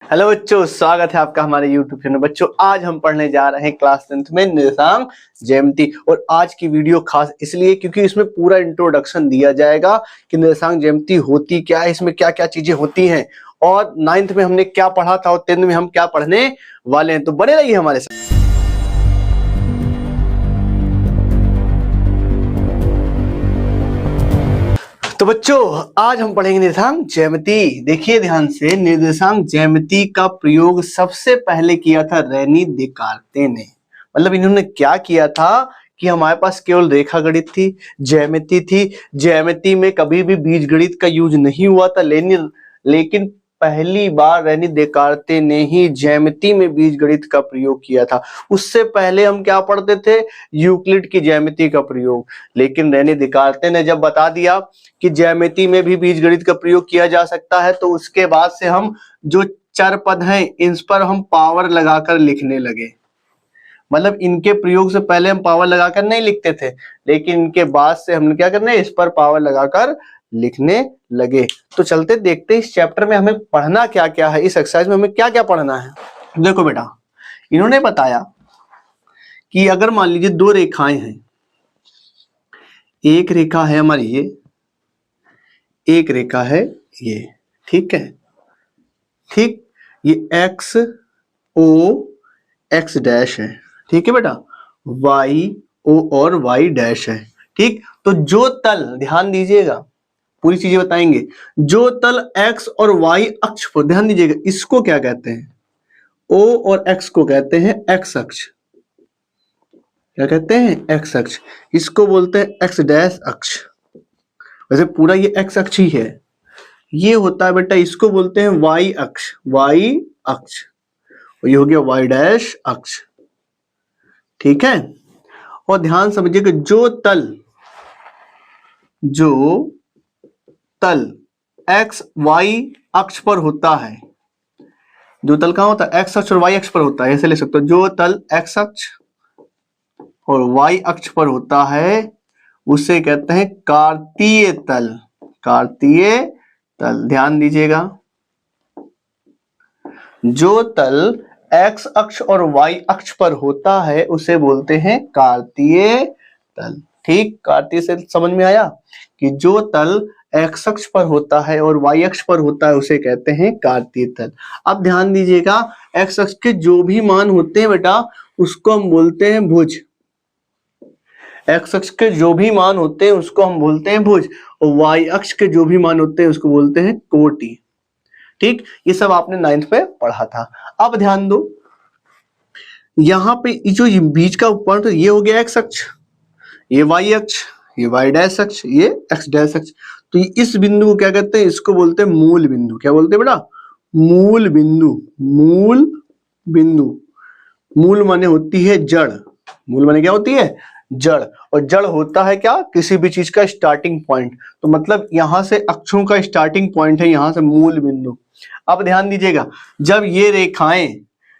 Hello बच्चों, स्वागत है आपका हमारे YouTube चैनल। बच्चों, आज हम पढ़ने जा रहे हैं क्लास 10th में निर्देशांक ज्यामिति। और आज की वीडियो खास इसलिए क्योंकि इसमें पूरा इंट्रोडक्शन दिया जाएगा कि निर्देशांक ज्यामिति होती क्या है, इसमें क्या क्या चीजें होती हैं, और 9th में हमने क्या पढ़ा था और 10th में हम क्या पढ़ने वाले हैं। तो बने रहिए हमारे साथ। तो बच्चों, आज हम पढ़ेंगे निर्देशांक ज्यामिति। देखिए ध्यान से, निर्देशांक ज्यामिति का प्रयोग सबसे पहले किया था रेनी देकार्ते ने। मतलब इन्होंने क्या किया था कि हमारे पास केवल रेखा गणित थी, ज्यामिति थी। ज्यामिति में कभी भी बीजगणित का यूज नहीं हुआ था, लेकिन पहली बार रेनी देकार्ते ने ही ज्यामिति में बीजगणित का प्रयोग किया था। उससे पहले हम क्या पढ़ते थे? यूक्लिड की ज्यामिति का प्रयोग। लेकिन रेनी देकार्ते ने जब बता दिया कि ज्यामिति में भी बीजगणित का प्रयोग किया जा सकता है, तो उसके बाद से हम जो चर पद हैं इन पर हम पावर लगाकर लिखने लगे। मतलब इनके प्रयोग से पहले हम पावर लगाकर नहीं लिखते थे, लेकिन इनके बाद से हमने क्या करना है, इस पर पावर लगाकर लिखने लगे। तो चलते देखते हैं इस चैप्टर में हमें पढ़ना क्या क्या है, इस एक्सरसाइज में हमें क्या क्या पढ़ना है। देखो बेटा, इन्होंने बताया कि अगर मान लीजिए दो रेखाएं हैं, एक रेखा है हमारी ये, एक रेखा है ये, ठीक है, ठीक, ये एक्स ओ एक्स डैश है, ठीक है बेटा, वाई ओ और वाई डैश है, ठीक। तो जो तल, ध्यान दीजिएगा, पूरी चीजें बताएंगे। जो तल एक्स और वाई अक्ष पर, ध्यान दीजिएगा, इसको क्या कहते हैं? ओ और एक्स को कहते हैं एक्स अक्ष। क्या कहते हैं? एक्स अक्ष। इसको बोलते हैं एक्स डैश अक्ष। वैसे पूरा ये एक्स अक्ष ही है। ये होता है बेटा, इसको बोलते हैं वाई अक्ष, वाई अक्ष। और ये हो गया वाई डैश अक्ष, ठीक है। और ध्यान समझिएगा, जो तल एक्स वाई अक्ष पर होता है, जो तल कहां होता है? एक्स अक्ष और वाई अक्ष पर होता है। ऐसे ले सकते हो, जो तल एक्स अक्ष और वाई अक्ष पर होता है उसे कहते हैं कार्तीय तल। कार्तीय तल, ध्यान दीजिएगा, जो तल एक्स अक्ष और वाई अक्ष पर होता है उसे बोलते हैं कार्तीय तल, ठीक। कार्तीय से समझ में आया कि जो तल एक्स अक्ष पर होता है और वाई अक्ष पर होता है उसे कहते हैं कार्तीय तल। अब ध्यान दीजिएगा, एक्स अक्ष के जो भी मान होते हैं बेटा उसको हम बोलते हैं भुज। एक्स अक्ष के जो भी मान होते हैं उसको हम बोलते हैं भुज, और वाई अक्ष के जो भी मान होते हैं उसको बोलते हैं कोटि, ठीक। ये सब आपने 9th में पढ़ा था। अब ध्यान दो, यहां पे जो बीच का पॉइंट तो ये हो गया एक्स अक्ष, ये वाई अक्ष, ये वाई डैश अक्ष, ये एक्स डैश अक्ष। तो इस बिंदु को क्या कहते हैं? इसको बोलते हैं मूल बिंदु। क्या बोलते हैं बेटा? मूल बिंदु। मूल बिंदु, मूल माने होती है जड़। मूल माने क्या होती है? जड़। और जड़ होता है क्या? किसी भी चीज का स्टार्टिंग पॉइंट। तो मतलब यहां से अक्षों का स्टार्टिंग पॉइंट है, यहां से मूल बिंदु। अब ध्यान दीजिएगा, जब ये रेखाएं,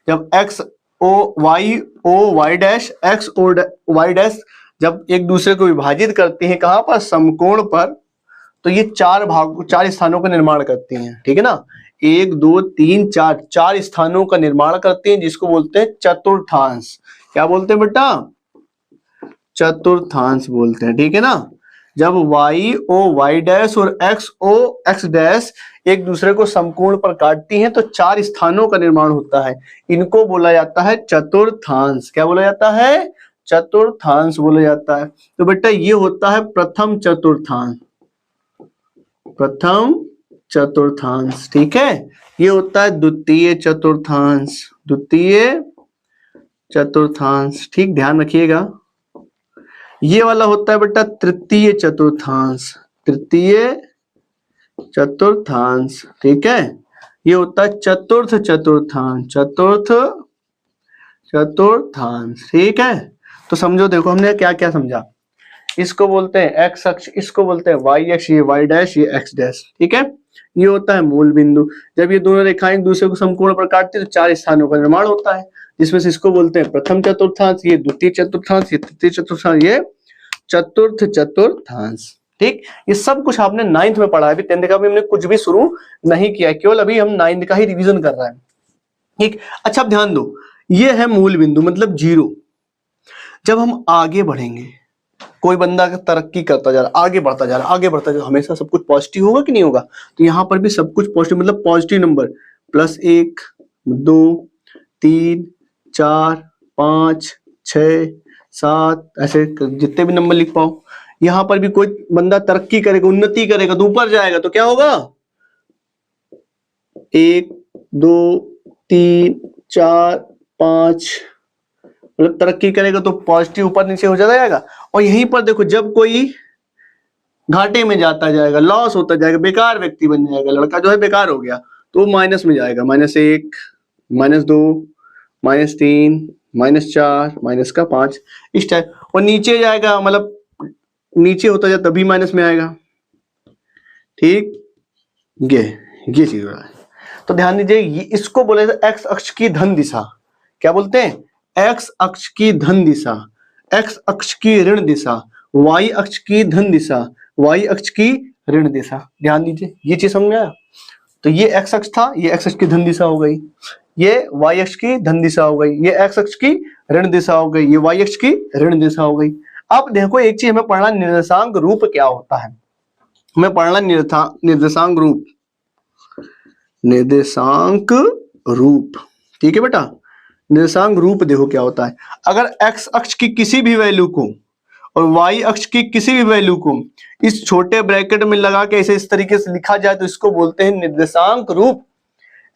जब x O y dash, x O y dash जब एक दूसरे को विभाजित करती हैं, कहां पर? समकोण पर, तो ये चार स्थानों का निर्माण करती हैं, ठीक है ना। 1 2 3 4, चार स्थानों का निर्माण करती हैं, जिसको बोलते हैं चतुर्थांश। क्या बोलते हैं बेटा? चतुर्थांश बोलते हैं, ठीक है ना। जब वाई ओ वाई डैश और एक्स ओ एक्स डैश एक दूसरे को समकोण पर काटती हैं तो चार स्थानों का निर्माण होता है। इनको बोला जाता है चतुर्थांश। क्या बोला जाता है? चतुर्थांश बोला जाता है। तो बेटा ये होता है प्रथम चतुर्थांश, प्रथम चतुर्थांश, ठीक है। ये होता है द्वितीय चतुर्थांश, द्वितीय चतुर्थांश, ठीक, ध्यान रखिएगा। ये वाला होता है बेटा तृतीय चतुर्थांश, तृतीय चतुर्थांश, ठीक है। ये होता है चतुर्थ चतुर्थांश, चतुर्थ चतुर्थांश, ठीक है। तो समझो, देखो हमने क्या क्या समझा। इसको बोलते हैं एक्स अक्ष, इसको बोलते हैं वाई अक्ष, ये वाई डैश, ये एक्स डैश, ठीक है। ये होता है मूल बिंदु। जब ये दोनों रेखाएं एक दूसरे को समकोण पर काटती है तो चार स्थानों का निर्माण होता है, जिसमें से इसको बोलते हैं प्रथम चतुर्थांश, ये द्वितीय चतुर्थांश, ये तृतीय चतुर्थांश, ये चतुर्थ चतुर्थांश, ठीक। ये सब कुछ आपने 9th में पढ़ा है। अभी 10th का भी हमने कुछ भी शुरू नहीं किया, केवल अभी हम 9th का ही रिवीजन कर रहे हैं। ठीक। अच्छा अब ध्यान दो, ये है मूल बिंदु मतलब 0। जब हम आगे बढ़ेंगे, कोई बंदा तरक्की करता जा रहा, आगे बढ़ता जा रहा, आगे बढ़ता जा रहा, हमेशा सब कुछ पॉजिटिव होगा कि नहीं होगा? तो यहाँ पर भी सब कुछ पॉजिटिव मतलब पॉजिटिव नंबर, +1 2 3 4 5 6 7 ऐसे जितने भी नंबर लिख पाओ। यहाँ पर भी कोई बंदा तरक्की करेगा, उन्नति करेगा तो ऊपर जाएगा तो क्या होगा? 1 2 3 4 5 मतलब तरक्की करेगा तो पॉजिटिव ऊपर नीचे हो जाएगा। और यहीं पर देखो, जब कोई घाटे में जाता जाएगा, लॉस होता जाएगा, बेकार व्यक्ति बन जाएगा, लड़का जो है बेकार हो गया तो माइनस में जाएगा, -1 -2 -3 -4 -5 इस टाइप। और नीचे जाएगा मतलब नीचे होता जाए तभी माइनस में आएगा। ठीक, ये चीज हो रहा है। तो ध्यान दीजिए, इसको बोले एक्स अक्ष की धन दिशा। क्या बोलते हैं? एक्स अक्ष की धन दिशा, एक्स अक्ष की ऋण दिशा, वाई अक्ष की धन दिशा, वाई अक्ष की ऋण दिशा। ध्यान दीजिए, ये चीज समझ में आया? तो ये एक्स अक्ष था, ये एक्स अक्ष की धन दिशा हो गई, ये वाई अक्ष की धन दिशा हो गई, ये एक्स अक्ष की ऋण दिशा हो गई, ये वाई अक्ष की ऋण दिशा हो गई। अब देखो एक चीज हमें पढ़ना, निर्देशांक रूप क्या होता है। हमें पढ़ना निर्देशांक रूप, निर्देशांक रूप। ठीक है बेटा, निर्देशांक रूप देखो क्या होता है। अगर एक्स अक्ष की किसी भी वैल्यू को और वाई अक्ष की किसी भी वैल्यू को इस छोटे ब्रैकेट में लगा के ऐसे इस तरीके से लिखा जाए तो इसको बोलते हैं निर्देशांक रूप।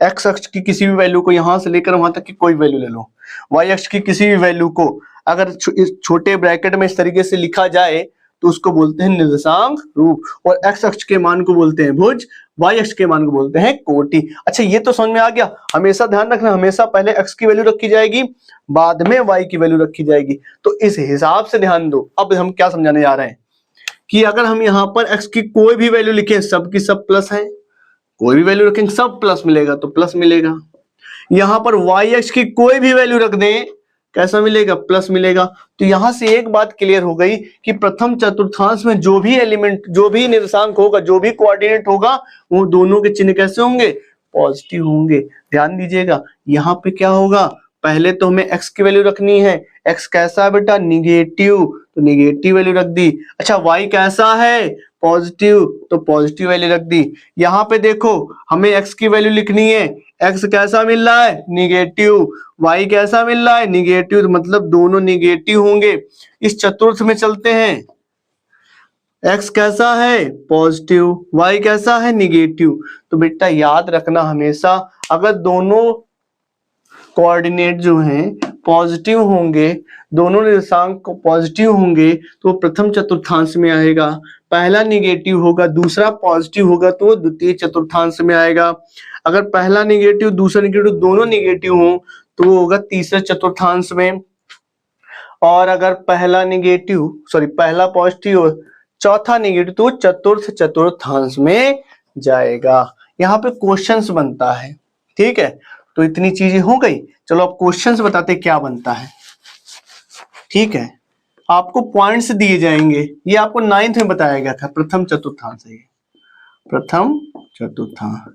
एक्स अक्ष की किसी भी वैल्यू को यहां से लेकर वहां तक की कोई वैल्यू ले लो, वाई अक्ष की किसी भी वैल्यू को अगर इस छोटे ब्रैकेट में इस तरीके से लिखा जाए तो उसको बोलते हैं निर्देशांक रूप। और एक्स अक्ष के मान को बोलते हैं भुज, वाई अक्ष के मान को बोलते हैं कोटि। अच्छा ये तो समझ में आ गया। हमेशा ध्यान रखना, हमेशा पहले एक्स की वैल्यू रखी जाएगी, बाद में वाई की वैल्यू रखी जाएगी। तो इस हिसाब से ध्यान दो। अब हम क्या समझाने जा रहे हैं कि अगर हम यहाँ पर एक्स की कोई भी वैल्यू लिखें, सब की सब प्लस है, कोई भी वैल्यू रखेंगे सब प्लस मिलेगा तो प्लस मिलेगा। यहां पर वाई अक्ष की कोई भी वैल्यू रख दें, कैसा मिलेगा? प्लस मिलेगा। तो यहां से एक बात क्लियर हो गई कि प्रथम चतुर्थांश में जो भी एलिमेंट, जो भी निर्देशांक होगा, जो भी कोऑर्डिनेट होगा, वो दोनों के चिन्ह कैसे होंगे? पॉजिटिव होंगे। ध्यान दीजिएगा, यहाँ पे क्या होगा? पहले तो हमें एक्स की वैल्यू रखनी है। एक्स कैसा है बेटा? निगेटिव, तो निगेटिव वैल्यू रख दी। अच्छा वाई कैसा है? पॉजिटिव, तो पॉजिटिव वैल्यू रख दी। यहाँ पे देखो हमें एक्स की वैल्यू लिखनी है, एक्स कैसा मिल रहा है? निगेटिव। वाई कैसा मिल रहा है? निगेटिव, मतलब दोनों निगेटिव होंगे। इस चतुर्थ में चलते हैं, एक्स कैसा है? पॉजिटिव, वाई कैसा है? निगेटिव। तो बेटा याद रखना हमेशा, अगर दोनों कोऑर्डिनेट जो हैं पॉजिटिव होंगे, दोनों निर्देशांक पॉजिटिव होंगे तो प्रथम चतुर्थांश में आएगा। पहला निगेटिव होगा, दूसरा पॉजिटिव होगा तो द्वितीय चतुर्थांश में आएगा। अगर पहला निगेटिव दूसरा निगेटिव दोनों निगेटिव हो तो वो होगा तीसरे चतुर्थांश में। और अगर पहला पॉजिटिव हो चौथा निगेटिव तो चतुर्थ चतुर्थांश में जाएगा। यहाँ पे क्वेश्चंस बनता है। ठीक है, तो इतनी चीजें हो गई। चलो अब क्वेश्चंस बताते क्या बनता है। ठीक है, आपको पॉइंट्स दिए जाएंगे, ये आपको 9th में बताया गया था। प्रथम चतुर्थांश है, प्रथम चतुर्थांश।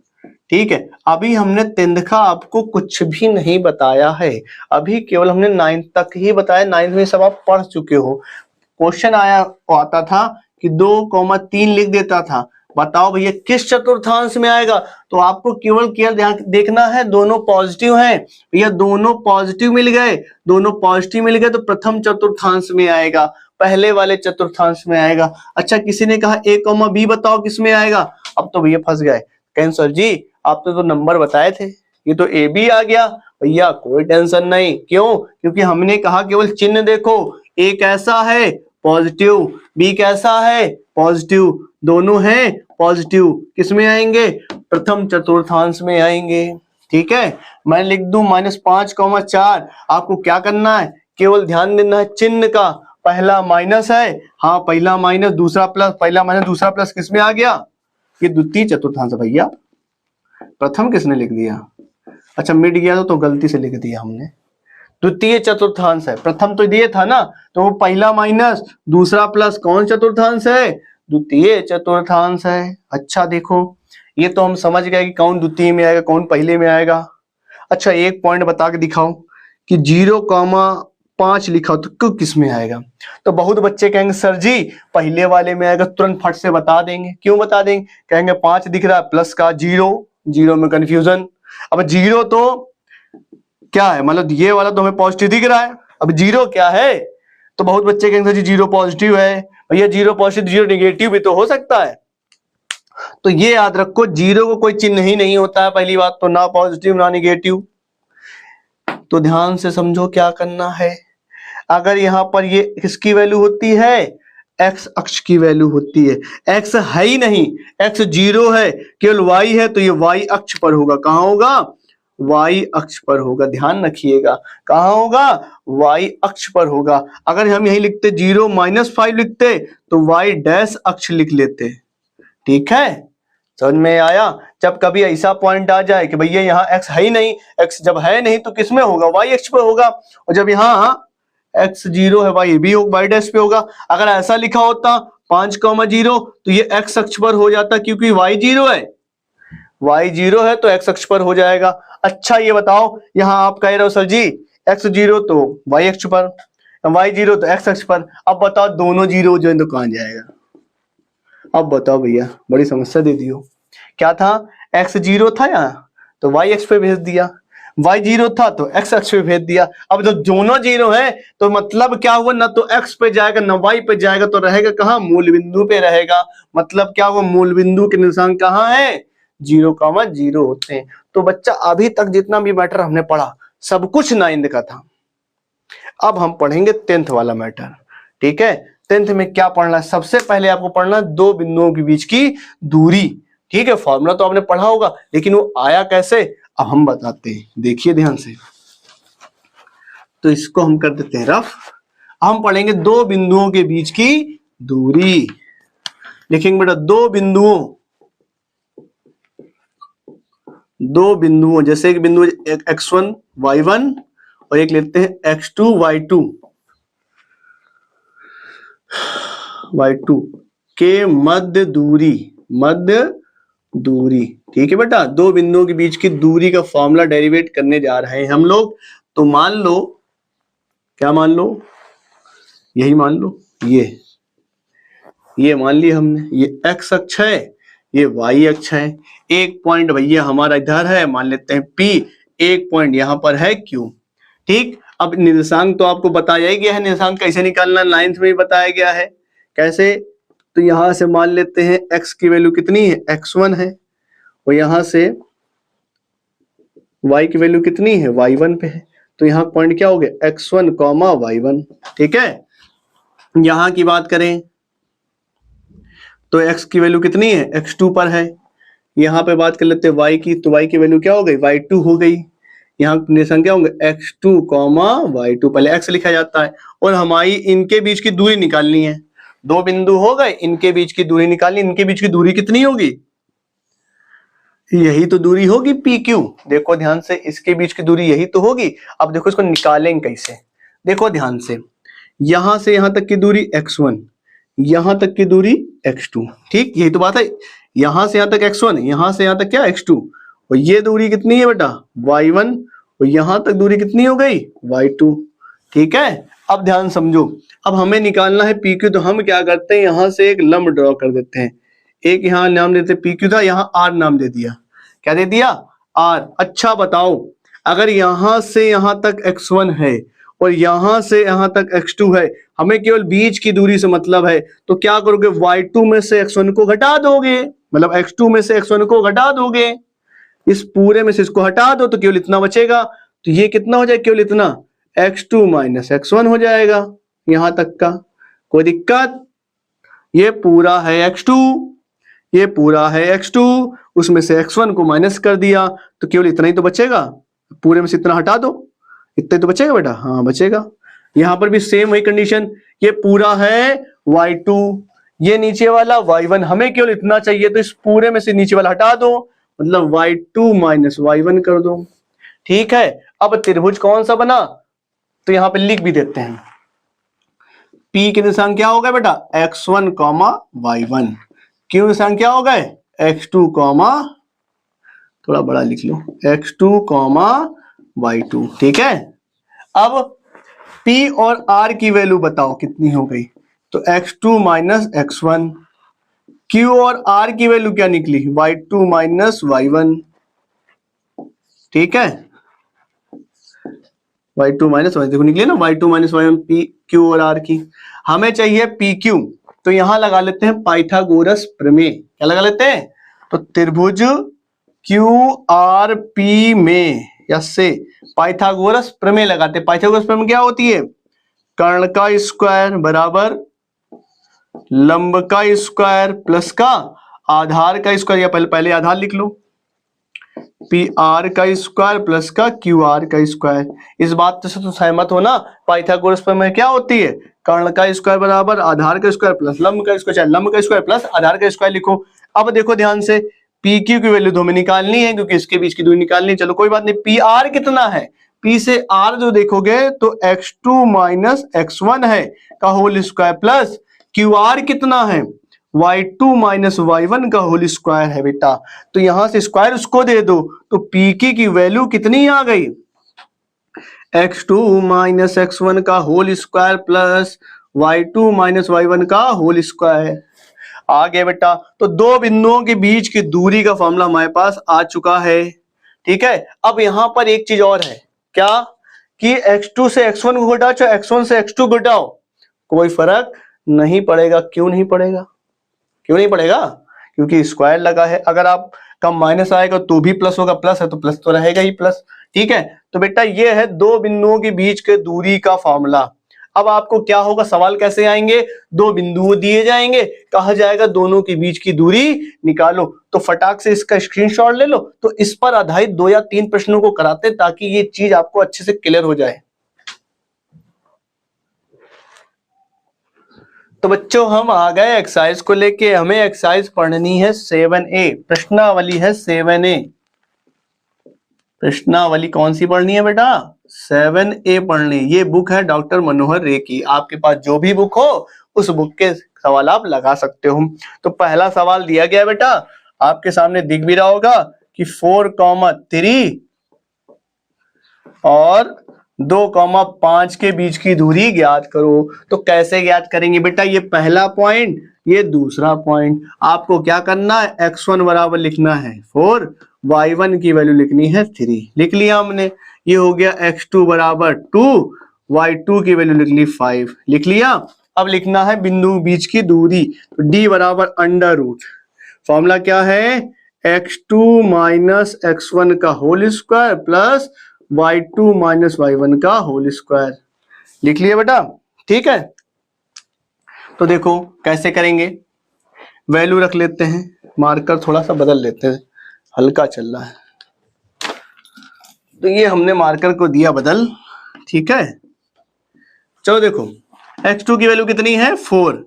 ठीक है, अभी हमने 10th का आपको कुछ भी नहीं बताया है, अभी केवल हमने 9th तक ही बताया। 9th में सब आप पढ़ चुके हो। क्वेश्चन आता था कि 2,3 लिख देता था, बताओ भैया किस चतुर्थांश में आएगा? तो आपको केवल देखना है दोनों पॉजिटिव हैं, भैया दोनों पॉजिटिव मिल गए, दोनों पॉजिटिव मिल गए तो प्रथम चतुर्थांश में आएगा, पहले वाले चतुर्थांश में आएगा। अच्छा किसी ने कहा ए कॉमा बी बताओ किस में आएगा? अब तो भैया फंस गए, कहें सर जी आपने तो नंबर बताए थे, ये तो ए बी आ गया। भैया कोई टेंशन नहीं, क्यों? क्योंकि हमने कहा केवल चिन्ह देखो, ए कैसा है? पॉजिटिव, बी कैसा है? पॉजिटिव, दोनों हैं पॉजिटिव, किस में आएंगे? प्रथम चतुर्थांश में आएंगे। ठीक है, मैं लिख दूं -5,4। आपको क्या करना है? केवल ध्यान देना है चिन्ह का, पहला माइनस है, हाँ पहला माइनस दूसरा प्लस, पहला माइनस दूसरा प्लस किस में आ गया? ये द्वितीय चतुर्थांश। भैया प्रथम किसने लिख दिया? अच्छा मिट गया तो गलती से लिख दिया हमने, द्वितीय चतुर्थांश है। प्रथम तो ये था ना, तो वो पहला माइनस दूसरा प्लस कौन चतुर्थांश है? द्वितीय चतुर्थांश है। अच्छा देखो, ये तो हम समझ गए कि कौन द्वितीय में आएगा कौन पहले में आएगा। अच्छा एक पॉइंट बता के दिखाओ कि 0,5 लिखा हो तो किस में आएगा। तो बहुत बच्चे कहेंगे सर जी पहले वाले में आएगा, तुरंत फट से बता देंगे। क्यों बता देंगे? कहेंगे 5 दिख रहा है प्लस का 0, 0 में कंफ्यूजन। अब 0 तो क्या है, मतलब ये वाला तो हमें पॉजिटिव दिख रहा है, अब 0 क्या है? तो बहुत बच्चे कहेंगे सर जी 0 पॉजिटिव है। भैया 0 पॉजिटिव 0 नेगेटिव भी तो हो सकता है। तो ये याद रखो 0 को कोई चिन्ह ही नहीं होता है, पहली बात तो, ना पॉजिटिव ना नेगेटिव। तो ध्यान से समझो क्या करना है। अगर यहां पर ये किसकी वैल्यू होती है, एक्स अक्ष की वैल्यू होती है। एक्स है ही नहीं, एक्स 0 है, केवल वाई है, तो ये वाई अक्ष पर होगा। कहां होगा? वाई अक्ष पर होगा। ध्यान रखिएगा कहां होगा? वाई अक्ष पर होगा। अगर हम यही लिखते 0-5 लिखते तो वाई डैश अक्ष लिख लेते। ठीक है, समझ में आया? जब कभी ऐसा पॉइंट आ जाए कि भैया यहाँ एक्स है ही नहीं, एक्स जब है नहीं तो किसमें होगा? वाई अक्ष पे होगा। और जब यहाँ एक्स 0 है, वाई भी वाई डैश पे होगा। अगर ऐसा लिखा होता 5,0 तो ये एक्स अक्ष पर हो जाता, क्योंकि वाई 0 है, वाई 0 है तो एक्स अक्ष पर हो जाएगा। अच्छा ये बताओ, यहाँ आप कह रहे हो सर जी एक्स 0 तो वाई अक्ष पर, वाई 0 तो एक्स अक्ष पर। अब बताओ दोनों 0 जो है तो कहां जाएगा? अब बताओ भैया, बड़ी समस्या दे दी हो। क्या था? एक्स 0 था यहाँ तो वाई अक्ष पे भेज दिया, वाई 0 था तो एक्स अक्ष पे भेज दिया। अब जब दोनों 0 है तो मतलब क्या हुआ, ना तो एक्स पे जाएगा ना वाई पे जाएगा, तो रहेगा कहाँ? मूल बिंदु पे रहेगा। मतलब क्या हुआ? मूल बिंदु के निशान कहाँ है? 0,0 होते हैं। तो बच्चा अभी तक जितना भी मैटर हमने पढ़ा सब कुछ 9th का था। अब हम पढ़ेंगे 10th वाला मैटर। ठीक है, 10th में क्या पढ़ना है? सबसे पहले आपको पढ़ना दो बिंदुओं के बीच की दूरी। ठीक है, फॉर्मूला तो आपने पढ़ा होगा, लेकिन वो आया कैसे अब हम बताते हैं। देखिए ध्यान से, तो इसको हम कर देते हैं रफ। हम पढ़ेंगे दो बिंदुओं के बीच की दूरी। लिखेंगे बेटा दो बिंदुओं, जैसे एक बिंदु x1 y1 और एक लेते हैं x2 y2 के मध्य दूरी। ठीक है बेटा, दो बिंदुओं के बीच की दूरी का फॉर्मूला डेरिवेट करने जा रहे हैं हम लोग। तो मान लो, क्या मान लो? यही मान लो, ये मान लिया हमने, ये x अक्ष है, ये y अक्ष है। एक पॉइंट भैया हमारा इधर है, मान लेते हैं P, एक पॉइंट यहां पर है Q। ठीक, अब निर्देशांक तो आपको बताया ही गया है, निर्देशांक कैसे निकालना 9th में ही बताया गया है। कैसे? तो यहां से मान लेते हैं x की वैल्यू कितनी है? x1 है, और यहां से y की वैल्यू कितनी है? y1 पे है। तो यहाँ पॉइंट क्या हो गया? x1, y1। ठीक है, यहां की बात करें तो x की वैल्यू कितनी है? x2 पर है। यहाँ पे बात कर लेते हैं y की, तो y की वैल्यू क्या हो गई? y2 हो गई। यहाँ निर्देशांक क्या होंगे? x2, y2, पहले x लिखा जाता है। और हमारी इनके बीच की दूरी निकालनी है। दो बिंदु हो गए, इनके बीच की दूरी निकालनी। इनके बीच की दूरी कितनी होगी? यही तो दूरी होगी PQ। देखो ध्यान से, इसके बीच की दूरी यही तो होगी। अब देखो इसको निकालेंगे कैसे, देखो ध्यान से। यहां से यहां तक की दूरी x1, यहां तक की दूरी x2। ठीक, यही तो बात है। यहां से यहां तक x1, यहां से यहां तक क्या? x2। और ये दूरी कितनी है बेटा? y1। और यहां तक दूरी कितनी हो गई? y2। ठीक है, अब ध्यान समझो। अब हमें निकालना है PQ, तो हम क्या करते हैं, यहां से एक लंब ड्रॉ कर देते हैं। एक यहां नाम देते PQ था, यहां R नाम दे दिया। क्या दे दिया? R। अच्छा बताओ, अगर यहां से यहां तक x1 है और यहां से यहां तक x2 है, हमें केवल बीच की दूरी से मतलब है, तो क्या करोगे? y2 में से x1 को घटा दोगे, मतलब x2 में से x1 को घटा दोगे। इस पूरे में से इसको हटा दो तो केवल इतना बचेगा। तो ये कितना हो जाएगा? केवल इतना, x2 माइनस x1 हो जाएगा यहां तक का। कोई दिक्कत? ये पूरा है x2, ये पूरा है x2, उसमें से x1 को माइनस कर दिया तो केवल इतना ही तो बचेगा। पूरे में से इतना हटा दो, इतना ही तो बचेगा बेटा। हाँ बचेगा। यहां पर भी सेम वही कंडीशन, ये पूरा है y2, ये नीचे वाला y1। हमें केवल इतना चाहिए, तो इस पूरे में से नीचे वाला हटा दो, मतलब y2 माइनस y1 कर दो। ठीक है, अब त्रिभुज कौन सा बना? तो यहां पे लिख भी देते हैं। P के निशान क्या हो गए बेटा? x1, y1। Q निशान क्या हो गए? x2, थोड़ा बड़ा लिख लो, x2 कॉमा y2, ठीक है। अब p और r की वैल्यू बताओ कितनी हो गई, तो x2 माइनस x1, q और r की वैल्यू क्या निकली, y2 माइनस y1, ठीक है। y2 माइनस y, देखो निकली ना, y2 minus y1, p q और r की। हमें चाहिए pq, तो यहां लगा लेते हैं पाइथागोरस प्रमेय। क्या लगा लेते हैं, तो त्रिभुज QRP में या से पाइथागोरस प्रमेय लगाते हैं। पाइथागोरस प्रमेय क्या होती है, कर्ण का स्क्वायर बराबर लंब का स्क्वायर प्लस का आधार का स्क्वायर, या पहले आधार लिख लो, PR का स्क्वायर प्लस का QR का स्क्वायर। इस बात से तो सहमत हो ना, पाइथागोरस प्रमेय क्या होती है, कर्ण का स्क्वायर बराबर आधार का स्क्वायर प्लस लंब का स्क्वायर, चाहे लंब का स्क्वायर प्लस आधार का स्क्वायर लिखो। अब देखो ध्यान से, PQ की वैल्यू दो में निकालनी है क्योंकि इसके बीच की दूरी निकालनी है। चलो कोई बात नहीं, PR कितना है, P से R जो देखोगे तो x2 माइनस x1 है का होल स्क्वायर प्लस QR कितना है, y2 माइनस y1 का होल स्क्वायर है बेटा। तो यहां से स्क्वायर उसको दे दो, तो PQ की वैल्यू कितनी आ गई, x2 माइनस x1 का whole square plus y2 minus y1 का होल स्क्वायर आ गया बेटा। तो दो बिंदुओं के बीच की दूरी का फॉर्मूला हमारे पास आ चुका है, ठीक है। अब यहां पर एक चीज और है, क्या कि x2 से x1 को घटाओ चाहे x1 से x2 घटाओ, कोई फर्क नहीं पड़ेगा। क्यों नहीं पड़ेगा, क्यों नहीं पड़ेगा, क्योंकि स्क्वायर लगा है। अगर आप कम माइनस आएगा तो भी प्लस होगा, प्लस है तो प्लस तो रहेगा ही प्लस, ठीक है। तो बेटा ये है दो बिंदुओं के बीच के दूरी का फॉर्मूला। अब आपको क्या होगा, सवाल कैसे आएंगे, दो बिंदु दिए जाएंगे, कहा जाएगा दोनों के बीच की दूरी निकालो, तो फटाक से इसका स्क्रीनशॉट ले लो। तो इस पर आधारित 2 या 3 प्रश्नों को कराते ताकि ये चीज आपको अच्छे से क्लियर हो जाए। तो बच्चों हम आ गए एक्सरसाइज को लेके, हमें एक्सरसाइज पढ़नी है 7A, प्रश्नावली है 7A। प्रश्नावली कौन सी पढ़नी है बेटा, 7A पढ़नी। ये बुक है डॉक्टर मनोहर रे की, आपके पास जो भी बुक हो उस बुक के सवाल आप लगा सकते हो। तो पहला सवाल दिया गया बेटा, आपके सामने दिख भी रहा होगा कि 4,3 और 2,5 के बीच की दूरी ज्ञात करो। तो कैसे ज्ञात करेंगे बेटा, ये पहला पॉइंट, ये दूसरा पॉइंट। आपको क्या करना है, x1 बराबर लिखना है 4, y1 की वैल्यू लिखनी है 3, लिख लिया हमने। ये हो गया x2 बराबर 2, y2 की वैल्यू लिख ली 5, लिख लिया। अब लिखना है बिंदु बीच की दूरी, तो d बराबर अंडर रूट, फॉर्मूला क्या है, x2 माइनस x1 का whole square plus y2 minus y1 का होल स्क्वायर, लिख लिया बेटा, ठीक है। तो देखो कैसे करेंगे, वैल्यू रख लेते हैं, मार्कर थोड़ा सा बदल लेते हैं, हल्का चल रहा है। तो ये हमने मार्कर को दिया बदल, ठीक है। चलो देखो x2 की वैल्यू कितनी है, 2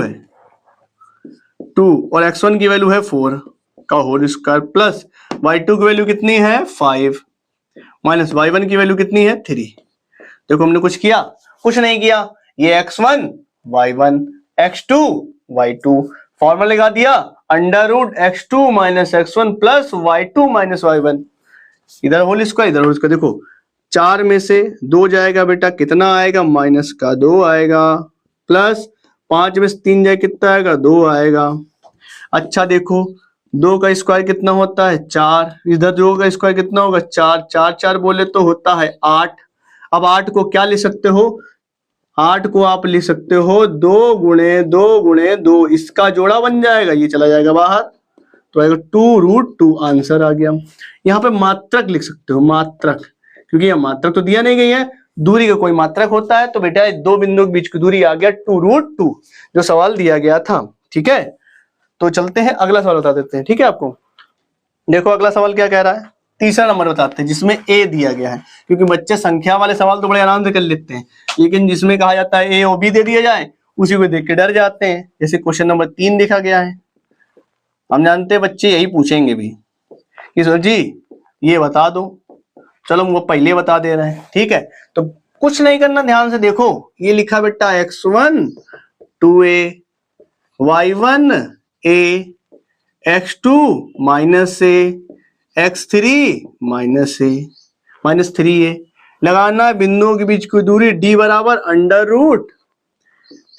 है, 2, और x1 की वैल्यू है 4 का होल स्क्वायर प्लस y2 की वैल्यू कितनी है 5 माइनस y1 की वैल्यू कितनी है 3। देखो हमने कुछ किया, कुछ नहीं किया, ये x1 y1 x2 y2, formula लगा दिया under root x2 minus x1 plus y2 minus y1, इधर होल स्क्वायर इधर होल स्क्वायर। देखो 4 में से 2 जाएगा बेटा, कितना आएगा, माइनस का 2 आएगा, प्लस 5 में से 3 जाए कितना आएगा, 2 आएगा। अच्छा देखो 2 का स्क्वायर कितना होता है 4, इधर 2 का स्क्वायर कितना होगा 4, 4 4 बोले तो होता है 8। अब 8 को क्या लिख सकते हो, 8 को आप लिख सकते हो 2 गुणे 2 गुणे 2, इसका जोड़ा बन जाएगा, ये चला जाएगा बाहर, तो आएगा 2√2, आंसर आ गया। यहाँ पे मात्रक लिख सकते हो, मात्रक, क्योंकि यहाँ मात्रक तो दिया नहीं गई है, दूरी का कोई मात्रक होता है, तो बेटा दो बिंदुओं के बीच की दूरी आ गया 2√2, जो सवाल दिया गया था, ठीक है। तो चलते हैं अगला सवाल बता देते हैं, ठीक है आपको। देखो अगला सवाल क्या कह रहा है, तीसरा नंबर बताते हैं जिसमें ए दिया गया है, क्योंकि बच्चे संख्या वाले सवाल तो बड़े आराम से कर लेते हैं, लेकिन जिसमें कहा जाता है ए और बी दे दिया जाए उसी को देख के डर जाते हैं। जैसे क्वेश्चन नंबर 3 देखा गया है, हम जानते हैं बच्चे यही पूछेंगे भी कि सर जी ये बता दो, चलो वो पहले बता दे रहे हैं, ठीक है। तो कुछ नहीं करना, ध्यान से देखो, ये लिखा बेटा x1 2a, y1 a, x2 minus A, x3 minus 3a। लगाना बिंदुओं के बीच की दूरी d बराबर अंडर रूट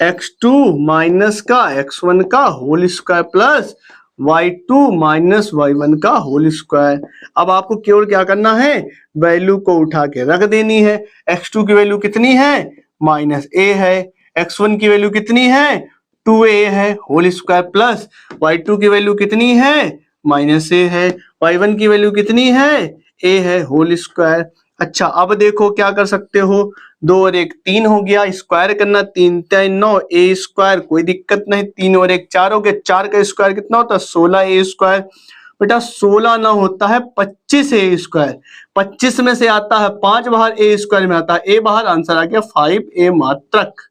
x2 माइनस का x1 का whole square plus y2 minus y1 का होल स्क्वायर। अब आपको केवल क्या करना है, वैल्यू को उठा के रख देनी है। x2 की वैल्यू कितनी है, माइनस a है। x1 की वैल्यू कितनी है, 2a है होल स्क्वायर प्लस y2 की वैल्यू कितनी है, माइनस a है। y1 की वैल्यू कितनी है, a है होल स्क्वायर। अच्छा अब देखो क्या कर सकते हो, 2 और 1 3 हो गया, स्क्वायर करना 3 3 9 ए स्क्वायर, कोई दिक्कत नहीं। 3 और 1 4 हो गया, 4 का स्क्वायर कितना होता है 16 ए स्क्वायर। बेटा 16 ना होता है 25 ए स्क्वायर, 25 में से आता है 5 बाहर, ए स्क्वायर में आता है ए बाहर, आंसर आ गया 5a मात्रक।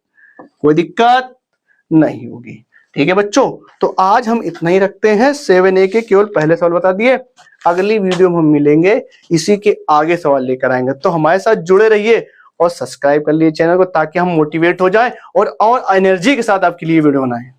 कोई दिक्कत नहीं होगी। ठीक है बच्चों, तो आज हम इतना ही रखते हैं। 7a के केवल पहले सवाल बता दिए। अगली वीडियो में हम मिलेंगे, इसी के आगे सवाल लेकर आएंगे। तो हमारे साथ जुड़े रहिए और सब्सक्राइब कर लिए चैनल को, ताकि हम मोटिवेट हो जाए और एनर्जी के साथ आपके लिए वीडियो बनाएं।